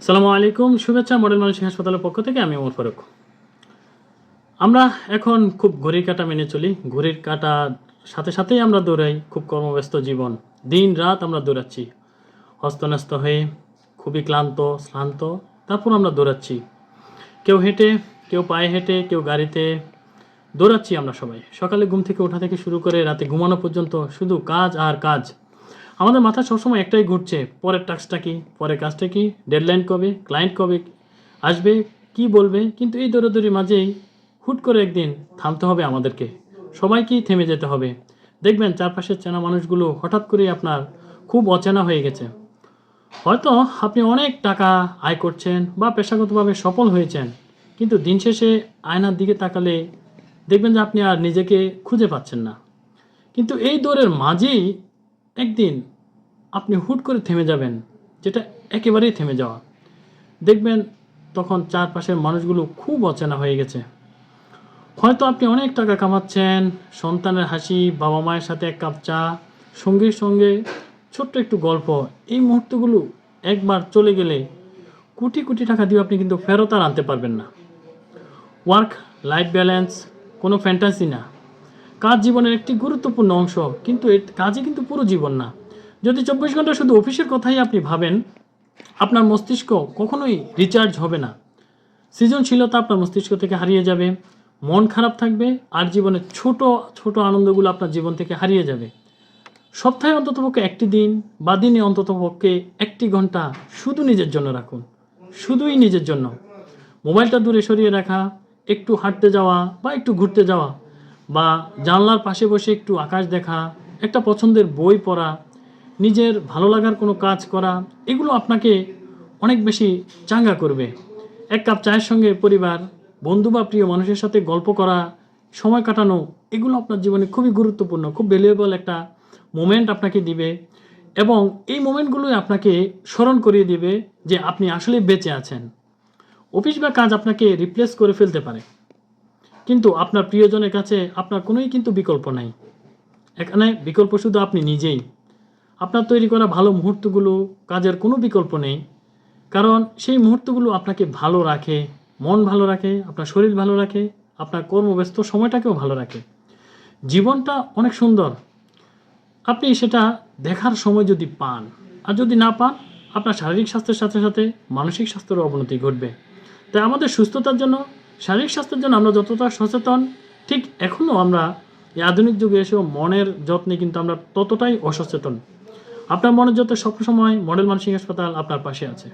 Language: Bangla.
আসসালামু আলাইকুম, শুভেচ্ছা মডেল মানসিক হাসপাতালের পক্ষ থেকে আমি ওমর ফারুক। আমরা এখন খুব ঘড়ির কাঁটা মেনে চলি। ঘড়ির কাঁটার সাথে সাথেই আমরা দৌড়াই। খুব কর্মব্যস্ত জীবন। দিন রাত আমরা দৌড়াচ্ছি। হস্তন্যস্ত হয়ে খুবই শ্রান্ত তারপর আমরা দৌড়াচ্ছি। কেউ হেঁটে, কেউ পায়ে হেঁটে, কেউ গাড়িতে দৌড়াচ্ছি আমরা সবাই। সকালে ঘুম থেকে ওঠা থেকে শুরু করে রাতে ঘুমানো পর্যন্ত শুধু কাজ আর কাজ। আমাদের মাথায় সবসময় একটাই ঘুরছে, পরের টাস্কটা কী, পরের কাজটা কী, ডেডলাইন কবে, ক্লায়েন্ট কবে আসবে, কি বলবে। কিন্তু এই দৌড়াদৌড়ির মাঝেই হুট করে একদিন থামতে হবে আমাদেরকে। সবাইকেই থেমে যেতে হবে। দেখবেন চারপাশের চেনা মানুষগুলো হঠাৎ করেই আপনার খুব অচেনা হয়ে গেছে। হয়তো আপনি অনেক টাকা আয় করছেন বা পেশাগতভাবে সফল হয়েছেন, কিন্তু দিন শেষে আয়নার দিকে তাকালে দেখবেন যে আপনি আর নিজেকে খুঁজে পাচ্ছেন না। কিন্তু এই দৌড়ের মাঝেই একদিন আপনি হুট করে থেমে যাবেন, যেটা একেবারেই থেমে যাওয়া। দেখবেন তখন চারপাশের মানুষগুলো খুব অচেনা হয়ে গেছে। হয়তো আপনি অনেক টাকা কামাচ্ছেন, সন্তানের হাসি, বাবা মায়ের সাথে এক কাপ চা, সঙ্গীর সঙ্গে ছোট্ট একটু গল্প। এই মুহূর্তগুলো একবার চলে গেলে কোটি কোটি টাকা দিয়ে আপনি কিন্তু ফেরত আর আনতে পারবেন না। ওয়ার্ক লাইফ ব্যালেন্স কোনো ফ্যান্টাসি না। কাজ জীবনের একটি গুরুত্বপূর্ণ অংশ, কিন্তু কাজই কিন্তু পুরো জীবন না। যদি 24 ঘন্টা শুধু অফিসের কথাই আপনি ভাবেন, আপনার মস্তিষ্ক কখনোই রিচার্জ হবে না। সৃজনশীলতা আপনার মস্তিষ্ক থেকে হারিয়ে যাবে, মন খারাপ থাকবে, আর জীবনের ছোট ছোট আনন্দগুলো আপনার জীবন থেকে হারিয়ে যাবে। সপ্তাহে অন্ততপক্ষে একটি দিন বা দিনে অন্ততপক্ষে 1 ঘন্টা শুধু নিজের জন্য রাখুন। শুধুই নিজের জন্য। মোবাইলটা দূরে সরিয়ে রাখা, একটু হাঁটতে যাওয়া বা একটু ঘুরতে যাওয়া, বা জানলার পাশে বসে একটু আকাশ দেখা, একটা পছন্দের বই পড়া, নিজের ভালো লাগার কোনো কাজ করা, এগুলো আপনাকে অনেক বেশি চাঙ্গা করবে। 1 কাপ চায়ের সঙ্গে পরিবার, বন্ধু বা প্রিয় মানুষের সাথে গল্প করা, সময় কাটানো, এগুলো আপনার জীবনে খুবই গুরুত্বপূর্ণ, খুব ভ্যালুয়েবল একটা মোমেন্ট আপনাকে দিবে। এবং এই মোমেন্টগুলোই আপনাকে স্মরণ করিয়ে দিবে যে আপনি আসলে বেঁচে আছেন। অফিস বা কাজ আপনাকে রিপ্লেস করে ফেলতে পারে, কিন্তু আপনার প্রিয়জনের কাছে আপনার কোনোই কিন্তু বিকল্প নাই। এখানে বিকল্প শুধু আপনি নিজেই। আপনার তৈরি করা ভালো মুহূর্তগুলো, কাজের কোনো বিকল্প নেই। কারণ সেই মুহূর্তগুলো আপনাকে ভালো রাখে, মন ভালো রাখে, আপনার শরীর ভালো রাখে, আপনার কর্মব্যস্ত সময়টাকেও ভালো রাখে। জীবনটা অনেক সুন্দর, আপনি সেটা দেখার সময় যদি পান। আর যদি না পান, আপনার শারীরিক স্বাস্থ্যের সাথে সাথে মানসিক স্বাস্থ্যেরও অবনতি ঘটবে। তাই আমাদের সুস্থতার জন্য, শারীরিক স্বাস্থ্যের জন্য আমরা যতটা সচেতন, ঠিক এখনও আমরা এই আধুনিক যুগে এসেও মনের যত্নে কিন্তু আমরা ততটাই অসচেতন। আপনার মনের যত্নে সবসময় মডেল মানসিক হাসপাতাল আপনার পাশে আছে।